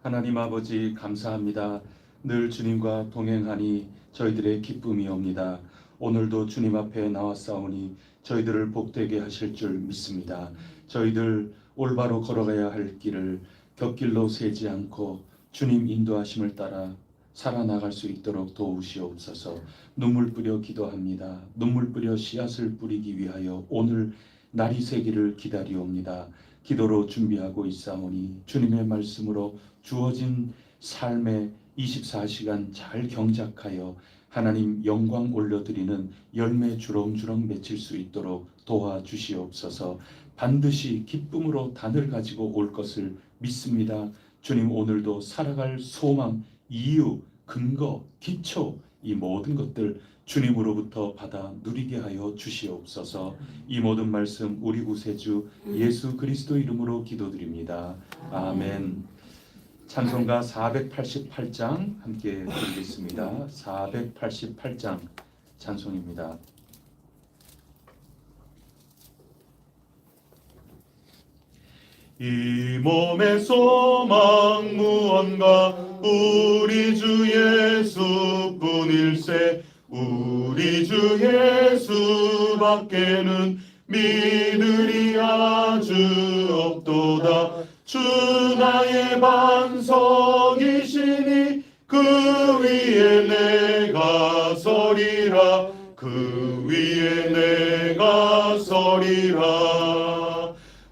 하나님 아버지 감사합니다. 늘 주님과 동행하니 저희들의 기쁨이옵니다. 오늘도 주님 앞에 나왔사오니 저희들을 복되게 하실 줄 믿습니다. 저희들 올바로 걸어가야 할 길을 곁길로 세지 않고 주님 인도하심을 따라 살아나갈 수 있도록 도우시옵소서. 눈물 뿌려 기도합니다. 눈물 뿌려 씨앗을 뿌리기 위하여 오늘 날이 새기를 기다리옵니다. 기도로 준비하고 있사오니 주님의 말씀으로 주어진 삶의 24시간 잘 경작하여 하나님 영광 올려드리는 열매 주렁주렁 맺힐 수 있도록 도와주시옵소서. 반드시 기쁨으로 단을 가지고 올 것을 믿습니다. 주님, 오늘도 살아갈 소망, 이유, 근거, 기초, 이 모든 것들 주님으로부터 받아 누리게 하여 주시옵소서. 이 모든 말씀 우리 구세주 예수 그리스도 이름으로 기도드립니다. 아멘. 찬송가 488장 함께 부르겠습니다. 488장 찬송입니다. 이 몸의 소망 무언가 우리 주 예수뿐일세. 우리 주 예수밖에는 믿으리 아주 없도다. 주 나의 반석이시니 그 위에 내가 서리라. 그 위에 내가 서리라.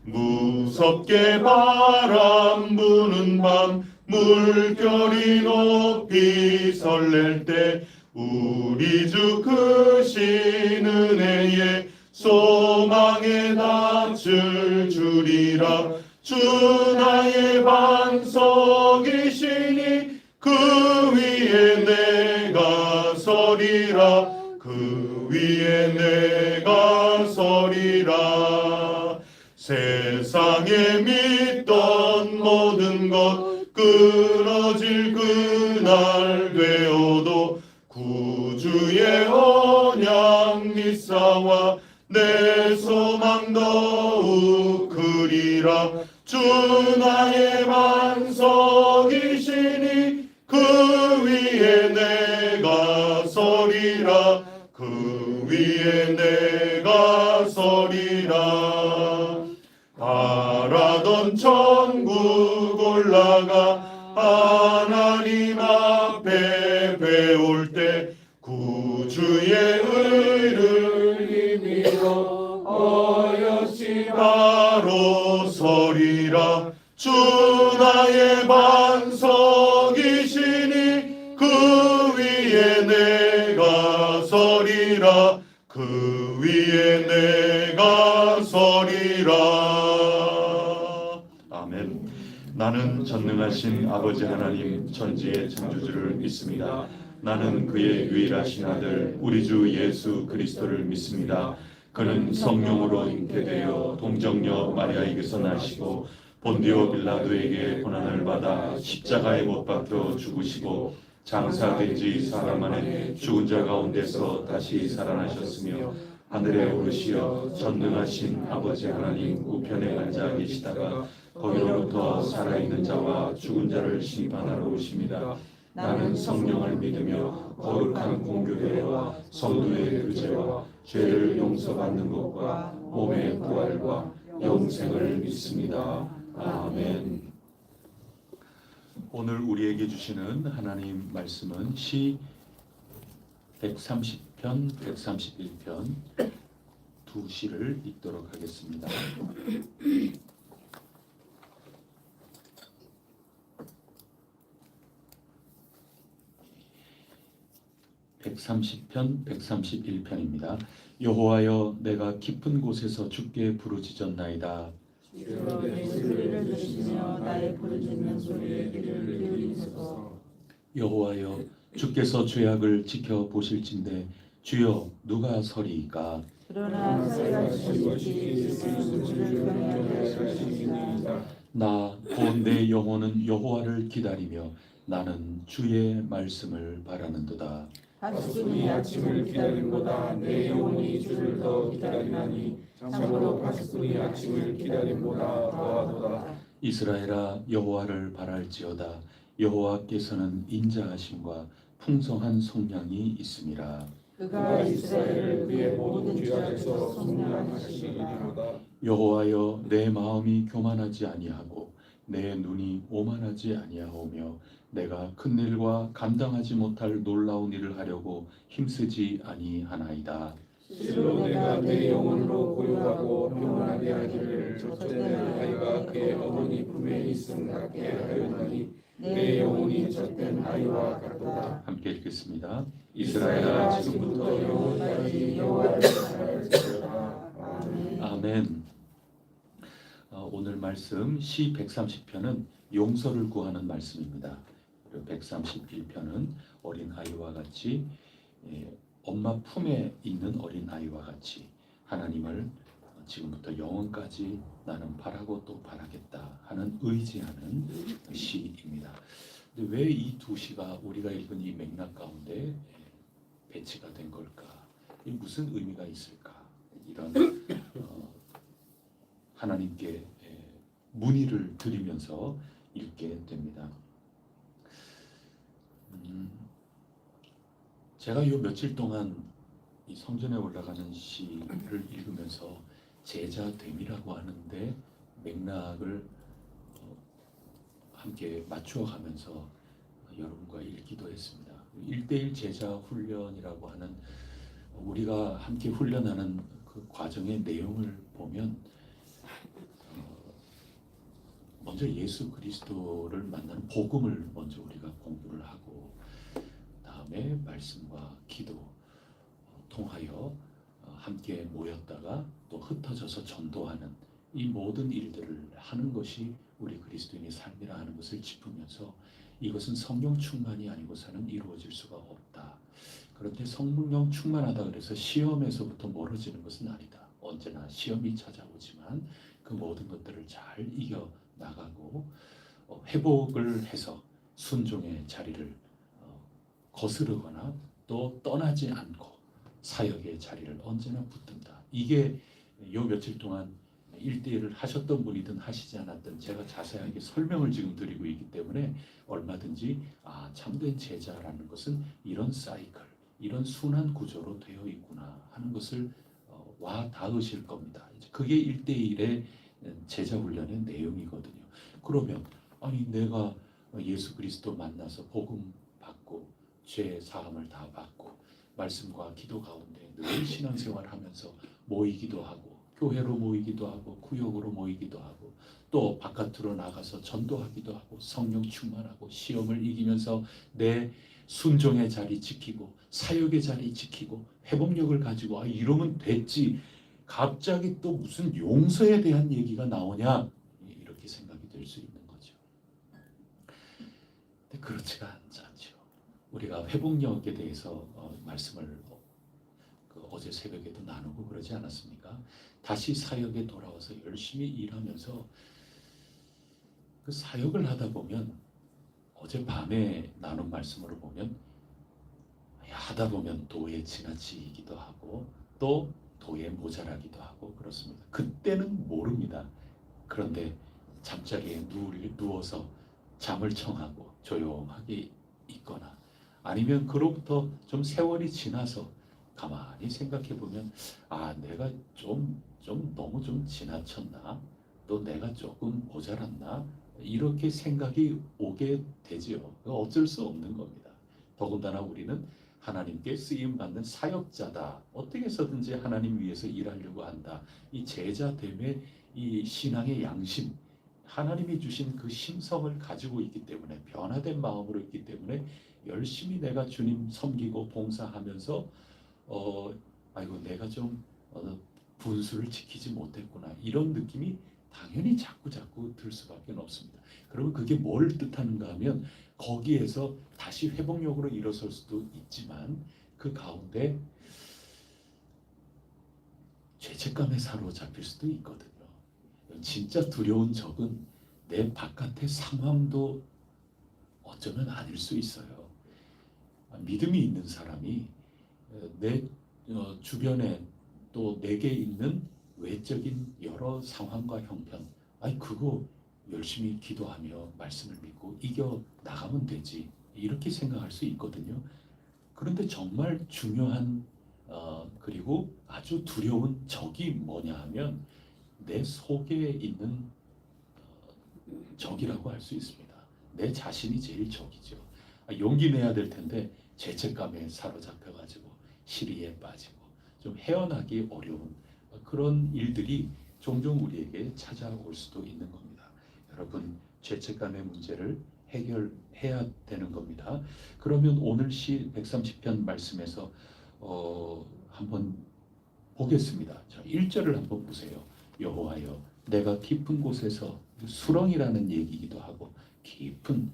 무섭게 바람 부는 밤 물결이 높이 설렐 때 우리 주 크신 은혜에 소망에 낯을 주리라. 주 나의 반석이시니 그 위에 내가 서리라. 그 위에 내가 서리라. 세상에 믿던 모든 것 끊어질 그날 되어도 구주의 언약 믿사와 내 소망 더욱 크리라. 주 나의 반석이시니 그 위에 내가 서리라. 그 위에 내가 서리라. 바라던 천국 올라가 하나님 앞에 배울 때 구주의 의를 힘입어 어여시 바로 서리라. 주 나의 반석이시니 그 위에 내가 서리라. 그 위에 내가 서리라. 아멘. 나는 전능하신 아버지 하나님 천지의 창조주를 믿습니다. 나는 그의 유일하신 아들 우리 주 예수 그리스도를 믿습니다. 그는 성령으로 잉태되어 동정녀 마리아에게서 나시고 본디오 빌라도에게 고난을 받아 십자가에 못 박혀 죽으시고 장사된 지 사흘 만에 죽은 자 가운데서 다시 살아나셨으며 하늘에 오르시어 전능하신 아버지 하나님 우편에 앉아 계시다가 거기로부터 살아있는 자와 죽은 자를 심판하러 오십니다. 나는 성령을 믿으며 거룩한 공교회와 성도의 교제와 죄를 용서받는 것과 몸의 부활과 영생을 믿습니다. 아멘. 오늘 우리에게 주시는 하나님 말씀은 시 130편, 131편 두 시를 읽도록 하겠습니다. 130편, 131편입니다. 여호와여, 내가 깊은 곳에서 주께 부르짖었나이다. 주여 내 소리를 들으시며 나의 부르짖는 소리에 귀를 기울이소서. 여호와여, 주께서 죄악을 지켜보실진대 주여 누가 서리이까? 그러나 제가 주시지 예수는 주를 경외하게 하시니이다. 나 곧 내 영혼은 여호와를 기다리며 나는 주의 말씀을 바라는도다. 파수꾼이 아침을 기다림보다 내 영혼이 주를 더 기다리나니 참으로 파수꾼이 아침을 기다림보다 더하도다. 이스라엘아 여호와를 바랄지어다. 여호와께서는 인자하심과 풍성한 성량이 있음이라. 그가 이스라엘을 그의 모든 죄악에서 성량하시리로다. 여호와여 내 마음이 교만하지 아니하고 내 눈이 오만하지 아니하오며 내가 큰 일과 감당하지 못할 놀라운 일을 하려고 힘쓰지 아니하나이다. 실로 내가 내 영혼으로 고요하고 평안하게 하기를 젖된 아이가 그의 어머니 품에 있음 같게 하였나니 내 영혼이 젖된 아이와 같도다. 함께 읽겠습니다. 이스라엘아 이스라엘아 지금부터 영원까지 여호와를 바랄지어다. 아멘. 아멘. 오늘 말씀 시 130편은 용서를 구하는 말씀입니다. 그리고 131편은 어린 아이와 같이 엄마 품에 있는 어린 아이와 같이 하나님을 지금부터 영원까지 나는 바라고 또 바라겠다 하는 의지하는 시입니다. 근데 왜 이 두 시가 우리가 읽은 이 맥락 가운데 배치가 된 걸까? 이 무슨 의미가 있을까? 이런 하나님께 문의를 드리면서 읽게 됩니다. 제가 요 며칠 동안 이 성전에 올라가는 시를 읽으면서 제자됨이라고 하는데 맥락을 함께 맞추어 가면서 여러분과 읽기도 했습니다. 1:1 제자 훈련이라고 하는 우리가 함께 훈련하는 그 과정의 내용을 보면 먼저 예수 그리스도를 만나는 복음을 먼저 우리가 공부를 하고 다음에 말씀과 기도 통하여 함께 모였다가 또 흩어져서 전도하는 이 모든 일들을 하는 것이 우리 그리스도인의 삶이라 하는 것을 짚으면서 이것은 성령 충만이 아니고서는 이루어질 수가 없다. 그런데 성령 충만하다 그래서 시험에서부터 멀어지는 것은 아니다. 언제나 시험이 찾아오지만 그 모든 것들을 잘 이겨 나가고 회복을 해서 순종의 자리를 거스르거나 또 떠나지 않고 사역의 자리를 언제나 붙든다. 이게 요 며칠 동안 1:1을 하셨던 분이든 하시지 않았든 제가 자세하게 설명을 지금 드리고 있기 때문에 얼마든지 참된 제자라는 것은 이런 사이클, 이런 순환 구조로 되어 있구나 하는 것을 와 닿으실 겁니다. 이제 그게 1:1의 제자 훈련의 내용이거든요. 그러면 아니 내가 예수 그리스도 만나서 복음 받고 죄 사함을 다 받고 말씀과 기도 가운데 늘 신앙생활하면서 모이기도 하고 교회로 모이기도 하고 구역으로 모이기도 하고 또 바깥으로 나가서 전도하기도 하고 성령 충만하고 시험을 이기면서 내 순종의 자리 지키고 사역의 자리 지키고 회복력을 가지고 이러면 됐지 갑자기 또 무슨 용서에 대한 얘기가 나오냐 이렇게 생각이 될 수 있는 거죠. 근데 그렇지가 않죠. 우리가 회복력에 대해서 말씀을 어제 새벽에도 나누고 그러지 않았습니까? 다시 사역에 돌아와서 열심히 일하면서 그 사역을 하다 보면 어제 밤에 나눈 말씀으로 보면 하다 보면 도에 지나치기도 하고 또 도에 모자라기도 하고 그렇습니다. 그때는 모릅니다. 그런데 잠자리에 누워서 잠을 청하고 조용하게 있거나 아니면 그로부터 좀 세월이 지나서 가만히 생각해 보면 내가 좀 너무 좀 지나쳤나? 또 내가 조금 모자랐나? 이렇게 생각이 오게 되지요. 어쩔 수 없는 겁니다. 더군다나 우리는 하나님께 쓰임받는 사역자다. 어떻게 해서든지 하나님 위해서 일하려고 한다. 이 제자됨의 이 신앙의 양심, 하나님이 주신 그 심성을 가지고 있기 때문에 변화된 마음으로 있기 때문에 열심히 내가 주님 섬기고 봉사하면서 아이고 내가 좀 분수를 지키지 못했구나 이런 느낌이 당연히 자꾸 들 수밖에 없습니다. 그러면 그게 뭘 뜻하는가 하면 거기에서 다시 회복력으로 일어설 수도 있지만 그 가운데 죄책감에 사로잡힐 수도 있거든요. 진짜 두려운 적은 내 바깥의 상황도 어쩌면 아닐 수 있어요. 믿음이 있는 사람이 내 주변에 또 내게 있는 외적인 여러 상황과 형편, 그거 열심히 기도하며 말씀을 믿고 이겨 나가면 되지 이렇게 생각할 수 있거든요. 그런데 정말 중요한 그리고 아주 두려운 적이 뭐냐 하면 내 속에 있는 적이라고 할 수 있습니다. 내 자신이 제일 적이죠. 용기 내야 될 텐데 죄책감에 사로잡혀가지고 시리에 빠지고 좀 헤어나기 어려운 그런 일들이 종종 우리에게 찾아올 수도 있는 겁니다. 여러분, 죄책감의 문제를 해결해야 되는 겁니다. 그러면 오늘 시 130편 말씀에서 한번 보겠습니다. 자, 1절을 한번 보세요. 여호와여, 내가 깊은 곳에서, 수렁이라는 얘기이기도 하고 깊은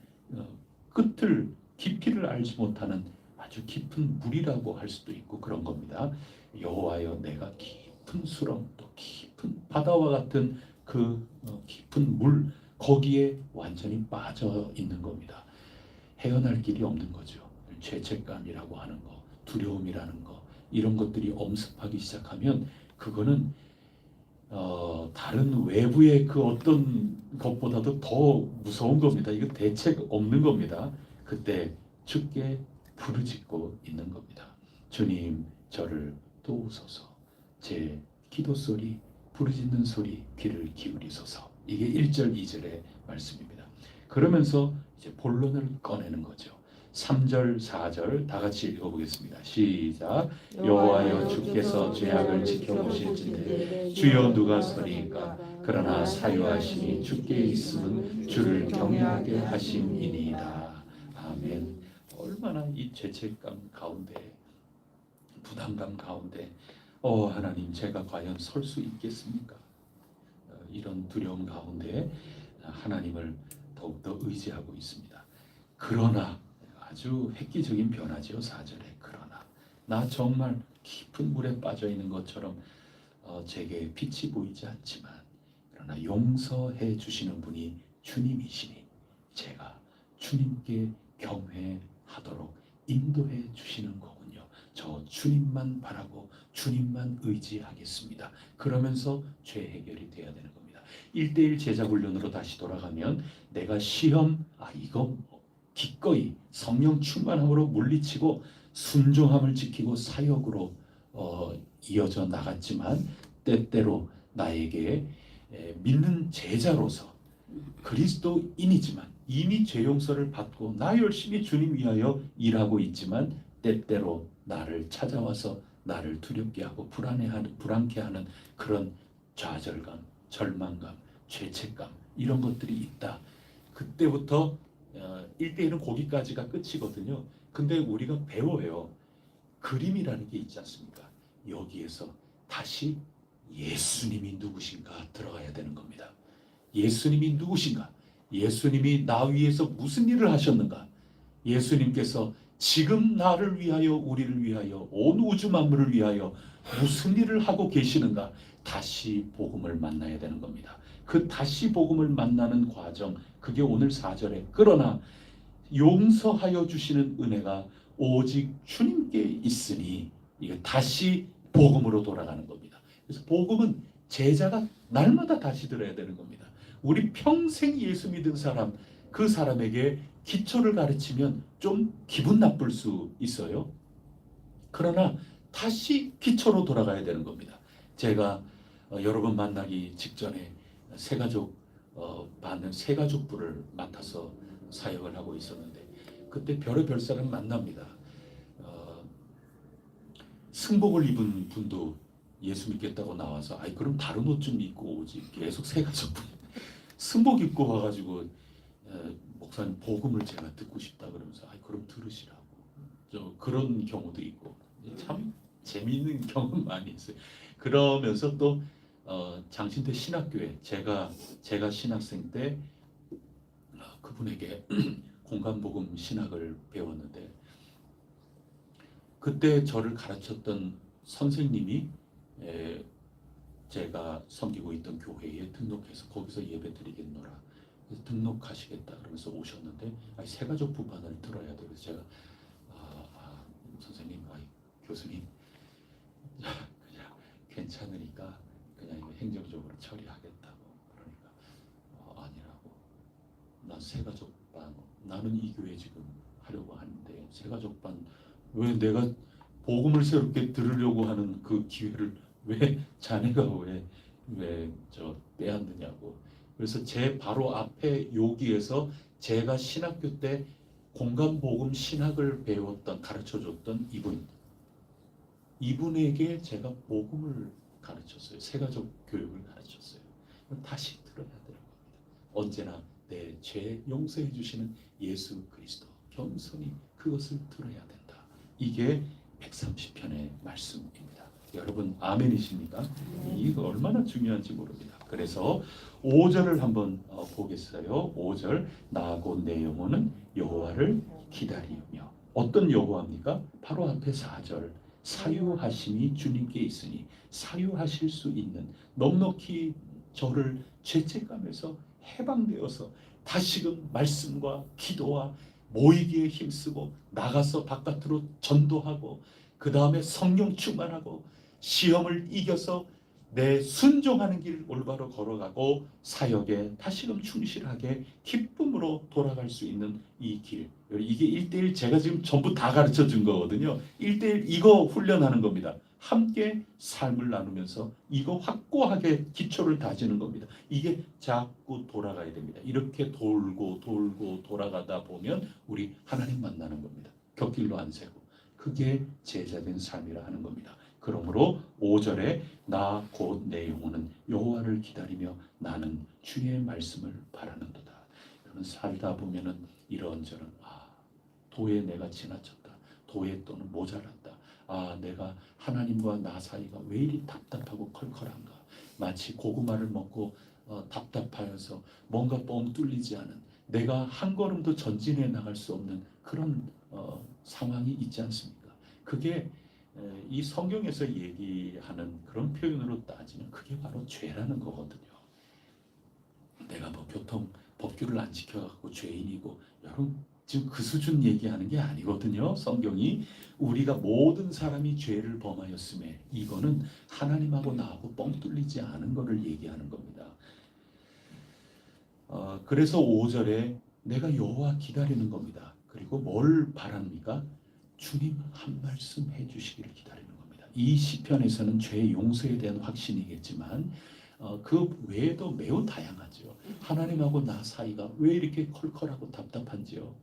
끝을 깊이를 알지 못하는 아주 깊은 물이라고 할 수도 있고 그런 겁니다. 여호와여, 내가 깊은 수렁, 또 깊은 바다와 같은 그 깊은 물, 거기에 완전히 빠져 있는 겁니다. 헤어날 길이 없는 거죠. 죄책감이라고 하는 거, 두려움이라는 거, 이런 것들이 엄습하기 시작하면 그거는 다른 외부의 그 어떤 것보다도 더 무서운 겁니다. 이거 대책 없는 겁니다. 그때 주께 부르짖고 있는 겁니다. 주님, 저를 도우소서. 제 기도 소리, 부르짖는 소리 귀를 기울이소서. 이게 1절, 2절의 말씀입니다. 그러면서 이제 본론을 꺼내는 거죠. 3절, 4절 다 같이 읽어보겠습니다. 시작. 여호와여, 주께서 죄악을 지켜보실진대 주여 누가 서리이까? 그러나 사유하심이 주께 있음은 주를 경외하게 하심이니이다. 아멘. 얼마나 이 죄책감 가운데, 부담감 가운데 하나님, 제가 과연 설 수 있겠습니까? 이런 두려움 가운데 하나님을 더욱더 의지하고 있습니다. 그러나, 아주 획기적인 변화지요. 4절에 그러나 나 정말 깊은 물에 빠져 있는 것처럼 제게 빛이 보이지 않지만 그러나 용서해 주시는 분이 주님이시니 제가 주님께 경외하도록 인도해 주시는 거군요. 저 주님만 바라고 주님만 의지하겠습니다. 그러면서 죄 해결이 돼야 되는 겁니다. 1대1 제자 훈련으로 다시 돌아가면 내가 시험, 이거 기꺼이 성령 충만함으로 물리치고 순종함을 지키고 사역으로 이어져 나갔지만 때때로 나에게 믿는 제자로서 그리스도인이지만 이미 죄 용서를 받고 나 열심히 주님 위하여 일하고 있지만 때때로 나를 찾아와서 나를 두렵게 하고 불안케 하는 그런 좌절감, 절망감, 죄책감 이런 것들이 있다. 그때부터 1대1은 거기까지가 끝이거든요. 근데 우리가 배워요. 그림이라는 게 있지 않습니까? 여기에서 다시 예수님이 누구신가 들어가야 되는 겁니다. 예수님이 누구신가? 예수님이 나 위해서 무슨 일을 하셨는가? 예수님께서 지금 나를 위하여, 우리를 위하여, 온 우주 만물을 위하여 무슨 일을 하고 계시는가? 다시 복음을 만나야 되는 겁니다. 그 다시 복음을 만나는 과정, 그게 오늘 4절에 그러나 용서하여 주시는 은혜가 오직 주님께 있으니 이거 다시 복음으로 돌아가는 겁니다. 그래서 복음은 제자가 날마다 다시 들어야 되는 겁니다. 우리 평생 예수 믿은 사람, 그 사람에게 기초를 가르치면 좀 기분 나쁠 수 있어요. 그러나 다시 기초로 돌아가야 되는 겁니다. 제가 여러분 만나기 직전에 새가족 받는 새가족부를 맡아서 사역을 하고 있었는데 그때 별의별 사람 만납니다. 승복을 입은 분도 예수 믿겠다고 나와서 그럼 다른 옷 좀 입고 오지 계속 새가족부 승복 입고 와가지고 목사님 복음을 제가 듣고 싶다 그러면서 그럼 들으시라고 그런 경우도 있고 참 재미있는 경험 많이 있어요. 그러면서 또 장신대 신학교에 제가 신학생 때 그분에게 공간복음 신학을 배웠는데 그때 저를 가르쳤던 선생님이 제가 섬기고 있던 교회에 등록해서 거기서 예배 드리겠노라 그래서 등록하시겠다 그러면서 오셨는데 새가족 부반을 들어야 돼. 그래서 제가 선생님, 교수님 그냥 괜찮으니까 그냥 이거 행정적으로 처리하겠다고 그러니까 아니라고 새가족반 나는 이 교회 지금 하려고 하는데 새가족반 왜 내가 복음을 새롭게 들으려고 하는 그 기회를 왜 자네가 왜 저 빼앗느냐고. 그래서 제 바로 앞에 여기에서 제가 신학교 때 공간복음 신학을 배웠던 가르쳐줬던 이분에게 제가 복음을 가르쳤어요. 새가족 교육을 가르쳤어요. 다시 들어야 되는 겁니다. 언제나 내 죄 용서해 주시는 예수 그리스도 겸손히 그것을 들어야 된다. 이게 130편의 말씀입니다. 여러분 아멘이십니까? 이거 얼마나 중요한지 모릅니다. 그래서 5절을 한번 보겠어요. 5절 나 곧 내 영혼은 여호와를 기다리며. 어떤 여호와입니까? 바로 앞에 4절 사유하심이 주님께 있으니 사유하실 수 있는 넉넉히 저를 죄책감에서 해방되어서 다시금 말씀과 기도와 모이기에 힘쓰고 나가서 바깥으로 전도하고 그 다음에 성령 충만하고 시험을 이겨서 내 순종하는 길 올바로 걸어가고 사역에 다시금 충실하게 기쁨으로 돌아갈 수 있는 이 길. 이게 1:1 제가 지금 전부 다 가르쳐 준 거거든요. 1:1 이거 훈련하는 겁니다. 함께 삶을 나누면서 이거 확고하게 기초를 다지는 겁니다. 이게 자꾸 돌아가야 됩니다. 이렇게 돌고 돌아가다 보면 우리 하나님 만나는 겁니다. 곁길로 안 세고. 그게 제자된 삶이라 하는 겁니다. 그러므로 5절에 나 곧 내 영혼은 여호와를 기다리며 나는 주의 말씀을 바라는도다. 여러분 살다 보면은 이런저런 도에 내가 지나쳤다. 도에 또는 모자랐다. 내가 하나님과 나 사이가 왜 이리 답답하고 컬컬한가. 마치 고구마를 먹고 답답하여서 뭔가 뻥 뚫리지 않은 내가 한 걸음도 전진해 나갈 수 없는 그런 상황이 있지 않습니까? 그게 이 성경에서 얘기하는 그런 표현으로 따지면 그게 바로 죄라는 거거든요. 내가 뭐 교통 법규를 안 지켜갖고 죄인이고 여러분 지금 그 수준 얘기하는 게 아니거든요. 성경이 우리가 모든 사람이 죄를 범하였음에 이거는 하나님하고 나하고 뻥 뚫리지 않은 거를 얘기하는 겁니다. 그래서 5절에 내가 여호와 기다리는 겁니다. 그리고 뭘 바랍니까? 주님 한 말씀 해주시기를 기다리는 겁니다. 이 시편에서는 죄 용서에 대한 확신이겠지만 그 외에도 매우 다양하죠. 하나님하고 나 사이가 왜 이렇게 컬컬하고 답답한지요.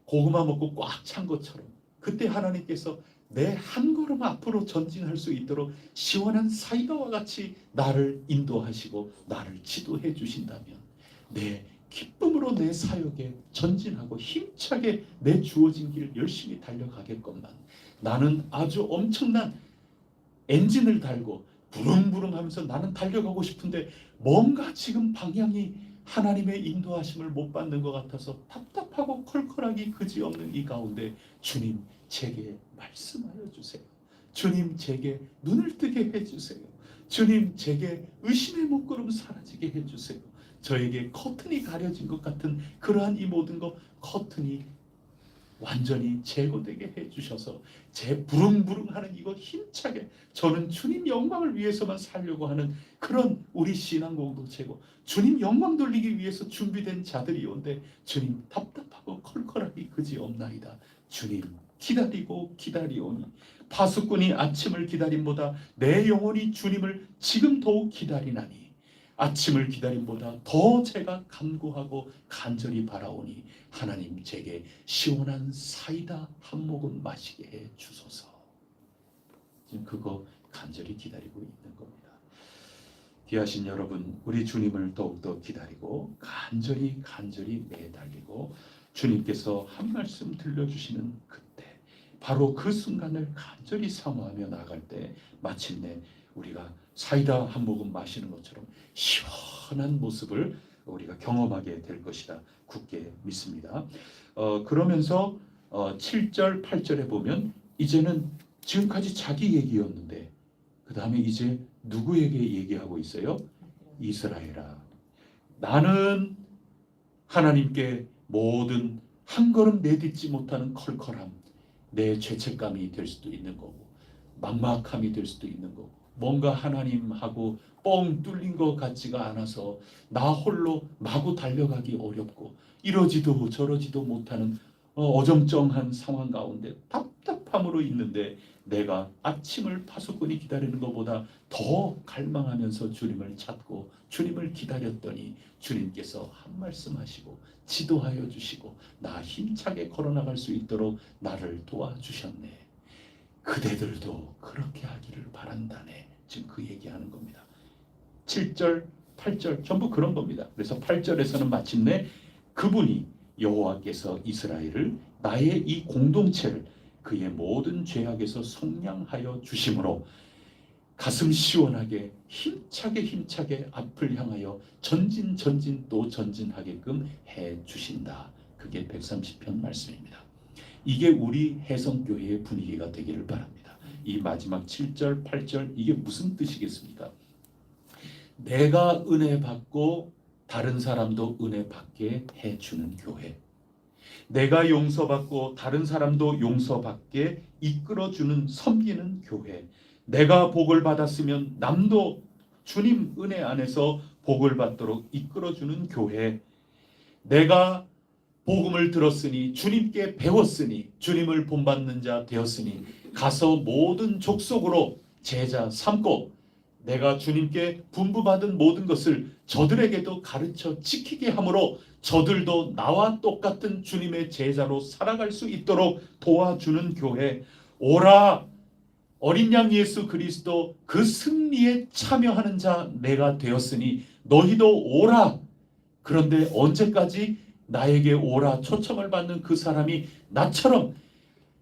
고구마 먹고 꽉 찬 것처럼 그때 하나님께서 내 한 걸음 앞으로 전진할 수 있도록 시원한 사이다와 같이 나를 인도하시고 나를 지도해 주신다면 내 기쁨으로 내 사역에 전진하고 힘차게 내 주어진 길 열심히 달려가겠건만 나는 아주 엄청난 엔진을 달고 부릉부릉 하면서 나는 달려가고 싶은데 뭔가 지금 방향이 하나님의 인도하심을 못 받는 것 같아서 답답하고 컬컬하기 그지없는 이 가운데 주님 제게 말씀하여 주세요. 주님 제게 눈을 뜨게 해주세요. 주님 제게 의심의 목구름 사라지게 해주세요. 저에게 커튼이 가려진 것 같은 그러한 이 모든 것 커튼이 완전히 제거되게 해주셔서 제 부릉부릉하는 이거 힘차게 저는 주님 영광을 위해서만 살려고 하는 그런 우리 신앙 공동체고 주님 영광 돌리기 위해서 준비된 자들이온데 주님 답답하고 컬컬하기 그지없나이다. 주님 기다리고 기다리오니 파수꾼이 아침을 기다림보다 내 영혼이 주님을 지금 더욱 기다리나니 아침을 기다림보다 더 제가 간구하고 간절히 바라오니 하나님 제게 시원한 사이다 한 모금 마시게 해 주소서. 지금 그거 간절히 기다리고 있는 겁니다. 귀하신 여러분, 우리 주님을 더욱더 기다리고 간절히 매달리고 주님께서 한 말씀 들려주시는 그때 바로 그 순간을 간절히 사모하며 나갈 때 마침내 우리가 사이다 한 모금 마시는 것처럼 시원한 모습을 우리가 경험하게 될 것이라 굳게 믿습니다. 그러면서 7절 8절에 보면 이제는 지금까지 자기 얘기였는데 그 다음에 이제 누구에게 얘기하고 있어요? 이스라엘아, 나는 하나님께 모든 한 걸음 내딛지 못하는 컬컬함, 내 죄책감이 될 수도 있는 거고 막막함이 될 수도 있는 거고 뭔가 하나님하고 뻥 뚫린 것 같지가 않아서 나 홀로 마구 달려가기 어렵고 이러지도 저러지도 못하는 어정쩡한 상황 가운데 답답함으로 있는데 내가 아침을 파수꾼이 기다리는 것보다 더 갈망하면서 주님을 찾고 주님을 기다렸더니 주님께서 한 말씀 하시고 지도하여 주시고 나 힘차게 걸어나갈 수 있도록 나를 도와주셨네. 그대들도 그렇게 하기를 바란다네. 지금 그 얘기하는 겁니다. 7절, 8절 전부 그런 겁니다. 그래서 8절에서는 마침내 그분이 여호와께서 이스라엘을 나의 이 공동체를 그의 모든 죄악에서 속량하여 주심으로 가슴 시원하게 힘차게 앞을 향하여 전진 또 전진하게끔 해 주신다. 그게 130편 말씀입니다. 이게 우리 해성교회의 분위기가 되기를 바랍니다. 이 마지막 7절, 8절 이게 무슨 뜻이겠습니까? 내가 은혜 받고 다른 사람도 은혜 받게 해주는 교회. 내가 용서받고 다른 사람도 용서받게 이끌어주는 섬기는 교회. 내가 복을 받았으면 남도 주님 은혜 안에서 복을 받도록 이끌어주는 교회. 내가 복음을 들었으니 주님께 배웠으니 주님을 본받는 자 되었으니 가서 모든 족속으로 제자 삼고 내가 주님께 분부받은 모든 것을 저들에게도 가르쳐 지키게 하므로 저들도 나와 똑같은 주님의 제자로 살아갈 수 있도록 도와주는 교회. 오라 어린 양 예수 그리스도 그 승리에 참여하는 자 내가 되었으니 너희도 오라. 그런데 언제까지 나에게 오라 초청을 받는 그 사람이 나처럼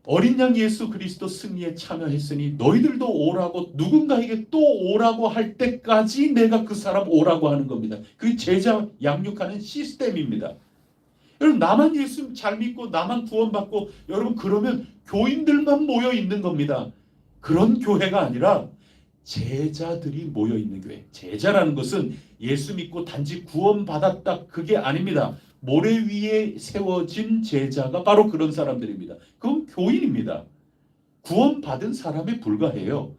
어린 양 예수 그리스도 승리에 참여했으니 너희들도 오라고 누군가에게 또 오라고 할 때까지 내가 그 사람 오라고 하는 겁니다. 그게 제자 양육하는 시스템입니다. 여러분 나만 예수 잘 믿고 나만 구원받고 여러분 그러면 교인들만 모여 있는 겁니다. 그런 교회가 아니라 제자들이 모여 있는 교회. 제자라는 것은 예수 믿고 단지 구원받았다 그게 아닙니다. 모래 위에 세워진 제자가 바로 그런 사람들입니다. 그건 교인입니다. 구원받은 사람에 불과해요.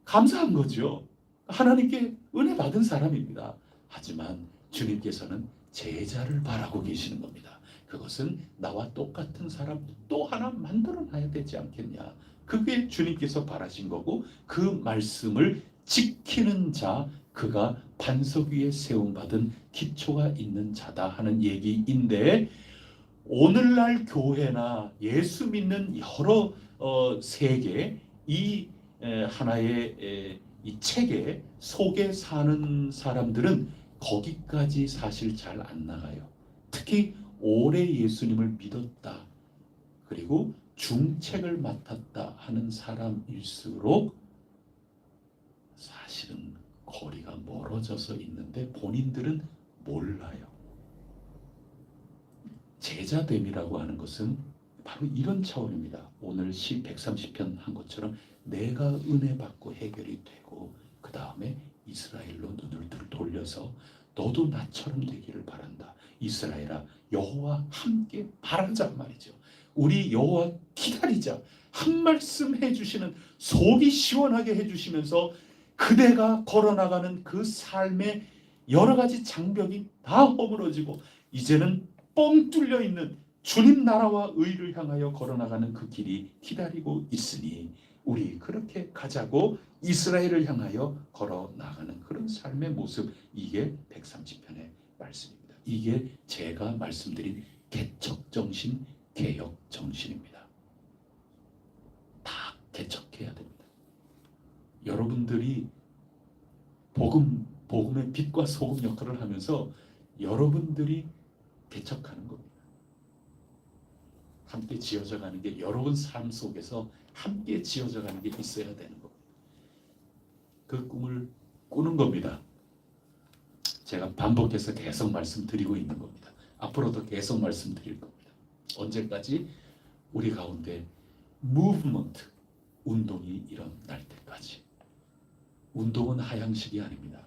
감사한 거죠. 하나님께 은혜 받은 사람입니다. 하지만 주님께서는 제자를 바라고 계시는 겁니다. 그것은 나와 똑같은 사람 또 하나 만들어놔야 되지 않겠냐. 그게 주님께서 바라신 거고 그 말씀을 지키는 자 그가 반석 위에 세움받은 기초가 있는 자다 하는 얘기인데 오늘날 교회나 예수 믿는 여러 세계 이 하나의 이 체계 속에 사는 사람들은 거기까지 사실 잘 안 나가요. 특히 오래 예수님을 믿었다 그리고 중책을 맡았다 하는 사람일수록 사실은 거리가 멀어져서 있는데 본인들은 몰라요. 제자됨이라고 하는 것은 바로 이런 차원입니다. 오늘 시 130편 한 것처럼 내가 은혜 받고 해결이 되고 그 다음에 이스라엘로 눈을 돌려서 너도 나처럼 되기를 바란다. 이스라엘아 여호와 함께 바라자 말이죠. 우리 여호와 기다리자. 한 말씀 해주시는 속이 시원하게 해주시면서 그대가 걸어나가는 그 삶의 여러 가지 장벽이 다 허물어지고 이제는 뻥 뚫려 있는 주님 나라와 의를 향하여 걸어나가는 그 길이 기다리고 있으니 우리 그렇게 가자고 이스라엘을 향하여 걸어나가는 그런 삶의 모습 이게 130편의 말씀입니다. 이게 제가 말씀드린 개척정신, 개혁정신입니다. 다 개척해야 됩니다. 여러분들이 복음의 빛과 소금 역할을 하면서 여러분들이 개척하는 겁니다. 함께 지어져 가는 게 여러분 삶 속에서 함께 지어져 가는 게 있어야 되는 겁니다. 그 꿈을 꾸는 겁니다. 제가 반복해서 계속 말씀드리고 있는 겁니다. 앞으로도 계속 말씀드릴 겁니다. 언제까지? 우리 가운데 무브먼트, 운동이 일어날 때까지. 운동은 하향식이 아닙니다.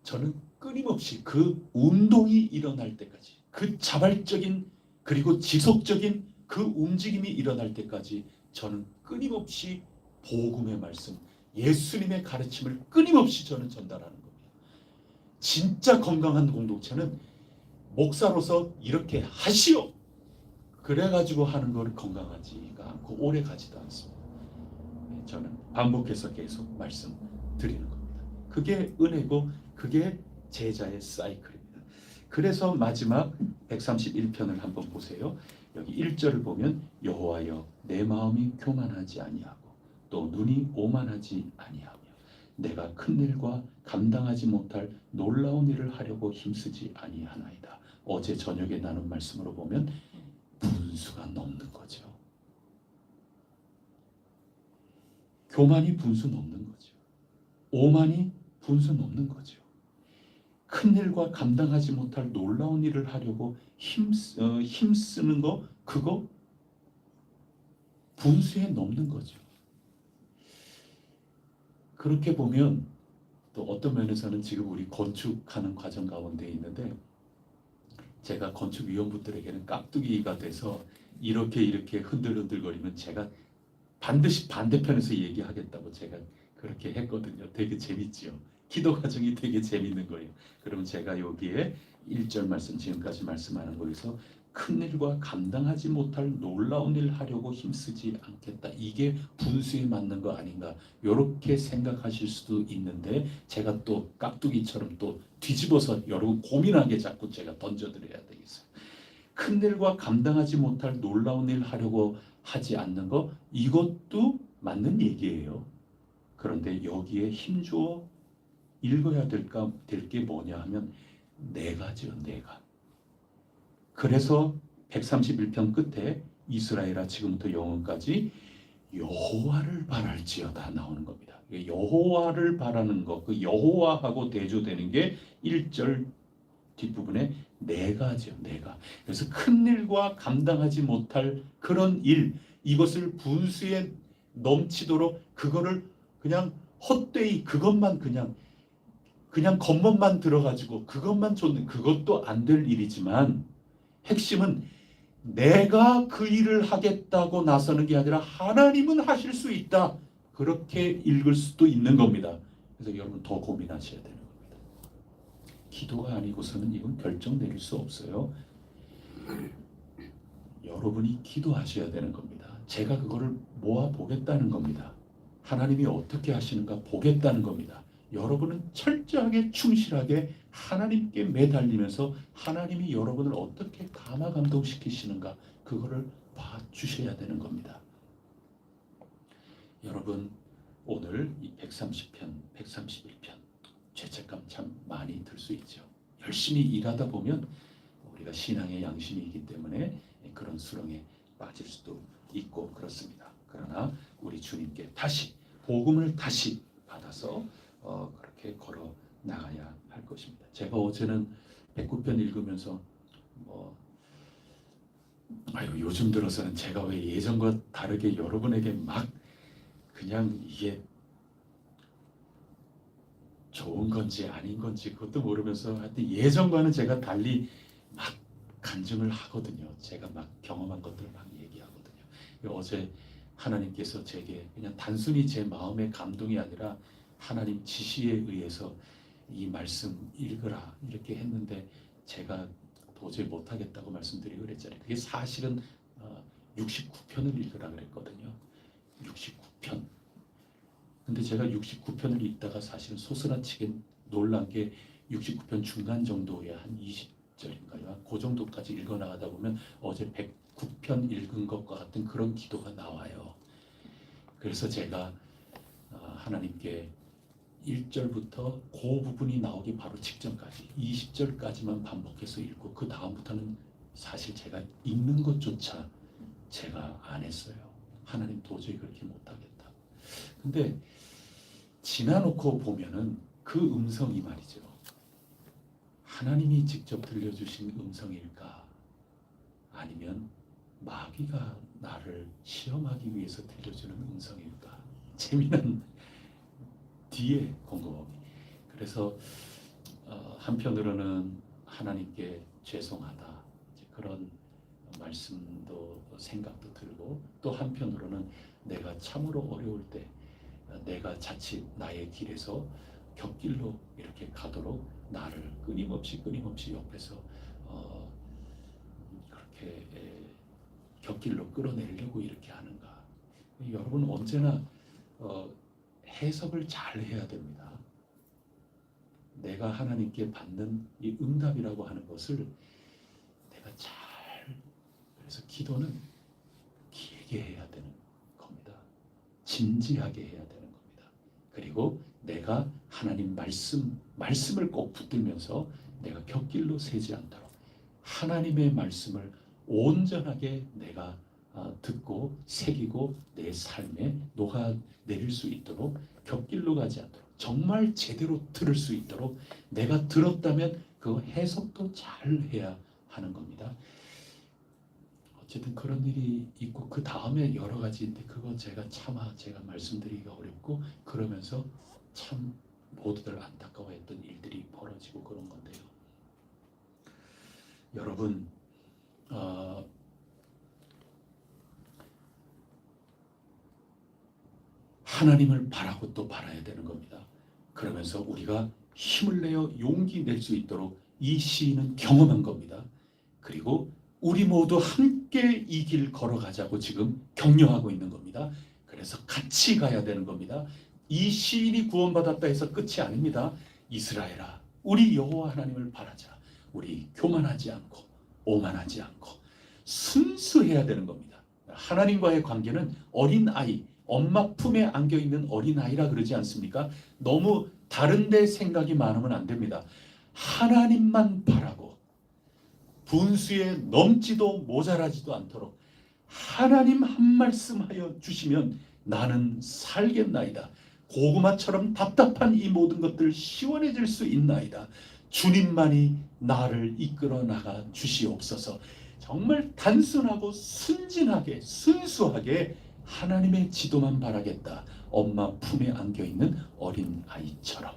저는 끊임없이 그 운동이 일어날 때까지 그 자발적인 그리고 지속적인 그 움직임이 일어날 때까지 저는 끊임없이 복음의 말씀, 예수님의 가르침을 끊임없이 저는 전달하는 겁니다. 진짜 건강한 공동체는 목사로서 이렇게 하시오 그래가지고 하는 걸 건강하지가 않고 오래 가지도 않습니다. 저는 반복해서 계속 말씀드리는 겁니다. 그게 은혜고 그게 제자의 사이클입니다. 그래서 마지막 131편을 한번 보세요. 여기 1절을 보면 여호와여 내 마음이 교만하지 아니하고 또 눈이 오만하지 아니하며 내가 큰 일과 감당하지 못할 놀라운 일을 하려고 힘쓰지 아니하나이다. 어제 저녁에 나눈 말씀으로 보면 분수가 넘는 거죠. 교만이 분수 넘는 거죠. 오만이 분수 넘는 거죠. 큰 일과 감당하지 못할 놀라운 일을 하려고 힘쓰는 거 그거 분수에 넘는 거죠. 그렇게 보면 또 어떤 면에서는 지금 우리 건축하는 과정 가운데 있는데 제가 건축위원분들에게는 깍두기가 돼서 이렇게 흔들흔들거리면 제가 반드시 반대편에서 얘기하겠다고 제가 그렇게 했거든요. 되게 재밌지요. 기도 과정이 되게 재밌는 거예요. 그러면 제가 여기에 1절 말씀 지금까지 말씀하는 거에서 큰 일과 감당하지 못할 놀라운 일 하려고 힘쓰지 않겠다. 이게 분수에 맞는 거 아닌가. 이렇게 생각하실 수도 있는데 제가 또 깍두기처럼 또 뒤집어서 여러분 고민하게 자꾸 제가 던져드려야 되겠어요. 큰 일과 감당하지 못할 놀라운 일 하려고 하지 않는 거 이것도 맞는 얘기예요. 그런데 여기에 힘주어 읽어야 될 게 뭐냐 하면 내가죠. 내가. 그래서 131편 끝에 이스라엘아 지금부터 영원까지 여호와를 바랄지어다 나오는 겁니다. 여호와를 바라는 것, 그 여호와하고 대조되는 게 1절 뒷부분에 내가죠. 내가. 그래서 큰 일과 감당하지 못할 그런 일, 이것을 분수에 넘치도록 그거를 그냥 헛되이 그것만 그냥 겉멋만 들어가지고 그것만 줬는 그것도 안 될 일이지만 핵심은 내가 그 일을 하겠다고 나서는 게 아니라 하나님은 하실 수 있다. 그렇게 읽을 수도 있는 겁니다. 그래서 여러분 더 고민하셔야 되는 겁니다. 기도가 아니고서는 이건 결정 내릴 수 없어요. 여러분이 기도하셔야 되는 겁니다. 제가 그거를 모아 보겠다는 겁니다. 하나님이 어떻게 하시는가 보겠다는 겁니다. 여러분은 철저하게 충실하게 하나님께 매달리면서 하나님이 여러분을 어떻게 감화 감동시키시는가 그거를 봐주셔야 되는 겁니다. 여러분 오늘 이 130편, 131편 죄책감 참 많이 들 수 있죠. 열심히 일하다 보면 우리가 신앙의 양심이 있기 때문에 그런 수렁에 빠질 수도 있고 그렇습니다. 그러나 우리 주님께 다시 복음을 다시 받아서 그렇게 걸어 나가야 할 것입니다. 제가 어제는 109편 읽으면서 요즘 들어서는 제가 왜 예전과 다르게 여러분에게 막 그냥 이게 좋은 건지 아닌 건지 그것도 모르면서 하여튼 예전과는 제가 달리 막 간증을 하거든요. 제가 막 경험한 것들을 막 얘기하거든요. 어제 하나님께서 제게 그냥 단순히 제 마음의 감동이 아니라 하나님 지시에 의해서 이 말씀 읽으라 이렇게 했는데 제가 도저히 못하겠다고 말씀드리고 그랬잖아요. 그게 사실은 69편을 읽으라 그랬거든요. 69편. 근데 제가 69편을 읽다가 사실은 소스라치게 놀란 게 69편 중간 정도에 한 20절인가요? 그 정도까지 읽어나가다 보면 어제 109편 읽은 것과 같은 그런 기도가 나와요. 그래서 제가 하나님께 1절부터 그 부분이 나오기 바로 직전까지 20절까지만 반복해서 읽고 그 다음부터는 사실 제가 읽는 것조차 제가 안 했어요. 하나님 도저히 그렇게 못하겠다. 근데 지나놓고 보면은 그 음성이 말이죠. 하나님이 직접 들려주신 음성일까? 아니면 마귀가 나를 시험하기 위해서 들려주는 음성일까? 재미난 뒤에 곰곰이. 그래서 한편으로는 하나님께 죄송하다 그런 말씀도 생각도 들고 또 한편으로는 내가 참으로 어려울 때 내가 자칫 나의 길에서 곁길로 이렇게 가도록 나를 끊임없이 옆에서 그렇게 곁길로 끌어내려고 이렇게 하는가. 여러분 언제나 해석을 잘 해야 됩니다. 내가 하나님께 받는 이 응답이라고 하는 것을 내가 잘, 그래서 기도는 길게 해야 되는 겁니다. 진지하게 해야 되는 겁니다. 그리고 내가 하나님 말씀을 꼭 붙들면서 내가 곁길로 새지 않도록 하나님의 말씀을 온전하게 내가 듣고 새기고 내 삶에 녹아내릴 수 있도록 곁길로 가지 않도록 정말 제대로 들을 수 있도록 내가 들었다면 그 해석도 잘 해야 하는 겁니다. 어쨌든 그런 일이 있고 그 다음에 여러 가지인데 그거 제가 말씀드리기가 어렵고 그러면서 참 모두들 안타까워했던 일들이 벌어지고 그런 건데요. 여러분 하나님을 바라고 또 바라야 되는 겁니다. 그러면서 우리가 힘을 내어 용기 낼 수 있도록 이 시인은 경험한 겁니다. 그리고 우리 모두 함께 이 길 걸어가자고 지금 격려하고 있는 겁니다. 그래서 같이 가야 되는 겁니다. 이 시인이 구원받았다 해서 끝이 아닙니다. 이스라엘아, 우리 여호와 하나님을 바라자. 우리 교만하지 않고 오만하지 않고 순수해야 되는 겁니다. 하나님과의 관계는 어린아이, 엄마 품에 안겨있는 어린아이라 그러지 않습니까? 너무 다른 데 생각이 많으면 안 됩니다. 하나님만 바라고 분수에 넘지도 모자라지도 않도록 하나님 한 말씀하여 주시면 나는 살겠나이다. 고구마처럼 답답한 이 모든 것들 시원해질 수 있나이다. 주님만이 나를 이끌어 나가 주시옵소서. 정말 단순하고 순진하게 순수하게 하나님의 지도만 바라겠다. 엄마 품에 안겨있는 어린 아이처럼.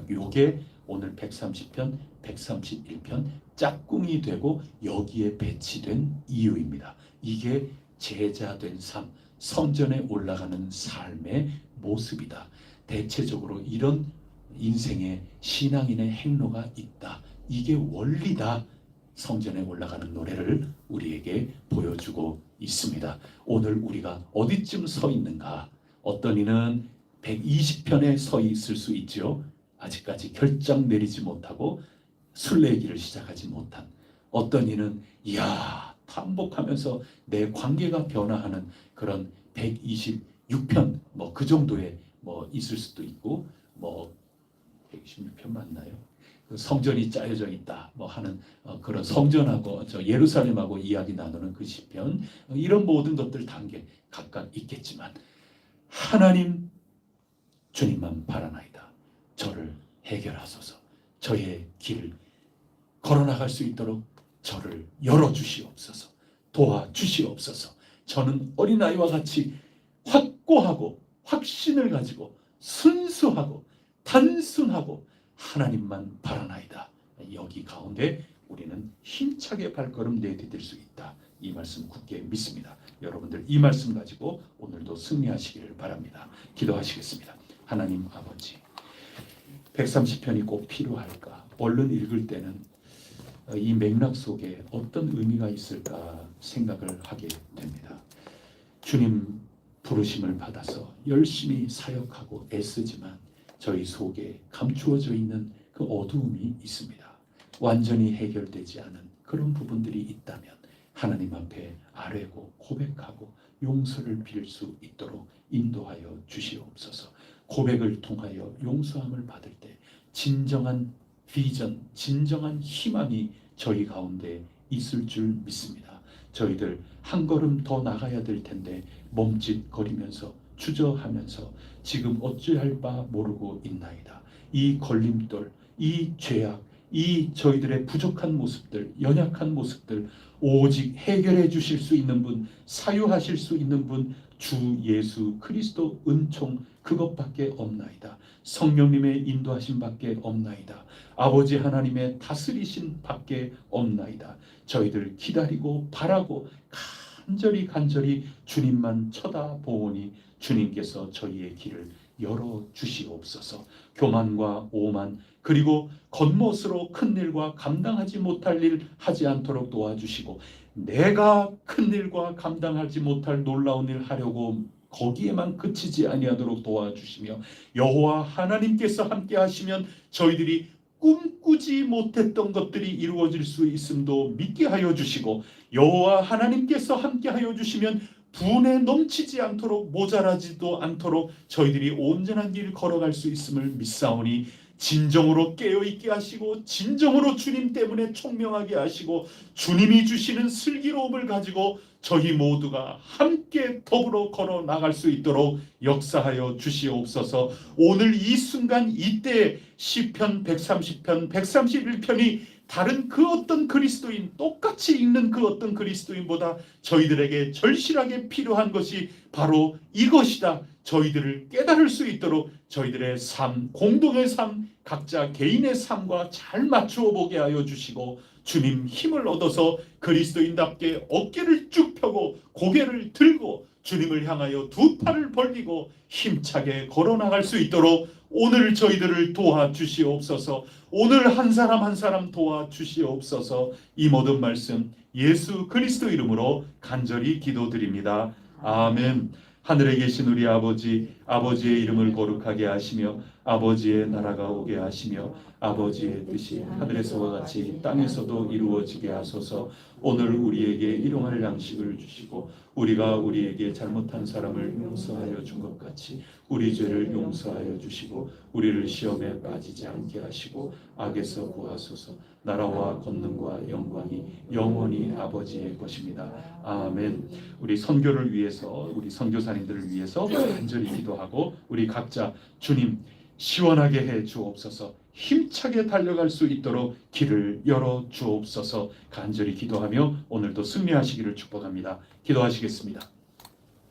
요게 오늘 130편, 131편 짝꿍이 되고 여기에 배치된 이유입니다. 이게 제자된 삶, 성전에 올라가는 삶의 모습이다. 대체적으로 이런 인생의 신앙인의 행로가 있다. 이게 원리다. 성전에 올라가는 노래를 우리에게 보여주고 있습니다. 오늘 우리가 어디쯤 서 있는가? 어떤 이는 120편에 서 있을 수 있죠. 아직까지 결정 내리지 못하고 순례길을 시작하지 못한 어떤 이는 탐복하면서 내 관계가 변화하는 그런 126편 그 정도에 있을 수도 있고 126편 맞나요? 성전이 짜여져 있다 하는 그런 성전하고 예루살렘하고 이야기 나누는 그 시편 이런 모든 것들 단계 각각 있겠지만 하나님 주님만 바라나이다. 저를 해결하소서. 저의 길을 걸어나갈 수 있도록 저를 열어주시옵소서. 도와주시옵소서. 저는 어린아이와 같이 확고하고 확신을 가지고 순수하고 단순하고 하나님만 바라나이다. 여기 가운데 우리는 힘차게 발걸음 내디딜 수 있다. 이 말씀 굳게 믿습니다. 여러분들 이 말씀 가지고 오늘도 승리하시기를 바랍니다. 기도하시겠습니다. 하나님 아버지, 130편이 꼭 필요할까? 얼른 읽을 때는 이 맥락 속에 어떤 의미가 있을까 생각을 하게 됩니다. 주님 부르심을 받아서 열심히 사역하고 애쓰지만 저희 속에 감추어져 있는 그 어두움이 있습니다. 완전히 해결되지 않은 그런 부분들이 있다면 하나님 앞에 아뢰고 고백하고 용서를 빌 수 있도록 인도하여 주시옵소서. 고백을 통하여 용서함을 받을 때 진정한 비전, 진정한 희망이 저희 가운데 있을 줄 믿습니다. 저희들 한 걸음 더 나가야 될 텐데 멈칫거리면서 주저하면서 지금 어찌할 바 모르고 있나이다. 이 걸림돌, 이 죄악, 이 저희들의 부족한 모습들, 연약한 모습들 오직 해결해 주실 수 있는 분, 사유하실 수 있는 분 주 예수 그리스도 은총 그것밖에 없나이다. 성령님의 인도하심 밖에 없나이다. 아버지 하나님의 다스리심 밖에 없나이다. 저희들 기다리고 바라고 간절히 주님만 쳐다보오니 주님께서 저희의 길을 열어주시옵소서. 교만과 오만 그리고 겉멋으로 큰 일과 감당하지 못할 일 하지 않도록 도와주시고, 내가 큰 일과 감당하지 못할 놀라운 일 하려고 거기에만 그치지 아니하도록 도와주시며, 여호와 하나님께서 함께 하시면 저희들이 꿈꾸지 못했던 것들이 이루어질 수 있음도 믿게 하여 주시고, 여호와 하나님께서 함께 하여 주시면 분에 넘치지 않도록 모자라지도 않도록 저희들이 온전한 길 걸어갈 수 있음을 믿사오니, 진정으로 깨어있게 하시고 진정으로 주님 때문에 총명하게 하시고 주님이 주시는 슬기로움을 가지고 저희 모두가 함께 더불어 걸어 나갈 수 있도록 역사하여 주시옵소서. 오늘 이 순간 이때 시편 130편 131편이 다른 그 어떤 그리스도인, 똑같이 읽는 그 어떤 그리스도인보다 저희들에게 절실하게 필요한 것이 바로 이것이다. 저희들을 깨달을 수 있도록 저희들의 삶, 공동의 삶, 각자 개인의 삶과 잘 맞추어 보게 하여 주시고, 주님 힘을 얻어서 그리스도인답게 어깨를 쭉 펴고 고개를 들고 주님을 향하여 두 팔을 벌리고 힘차게 걸어나갈 수 있도록 오늘 저희들을 도와주시옵소서. 오늘 한 사람 한 사람 도와주시옵소서. 이 모든 말씀 예수 그리스도 이름으로 간절히 기도드립니다. 아멘. 하늘에 계신 우리 아버지, 아버지의 이름을 거룩하게 하시며 아버지의 나라가 오게 하시며 아버지의 뜻이 하늘에서와 같이 땅에서도 이루어지게 하소서. 오늘 우리에게 일용할 양식을 주시고 우리가 우리에게 잘못한 사람을 용서하여 준 것 같이 우리 죄를 용서하여 주시고 우리를 시험에 빠지지 않게 하시고 악에서 구하소서. 나라와 권능과 영광이 영원히 아버지의 것입니다. 아멘. 우리 선교를 위해서, 우리 선교사님들을 위해서 간절히 기도하고 우리 각자 주님 시원하게 해 주옵소서. 힘차게 달려갈 수 있도록 길을 열어 주옵소서. 간절히 기도하며 오늘도 승리하시기를 축복합니다. 기도하시겠습니다.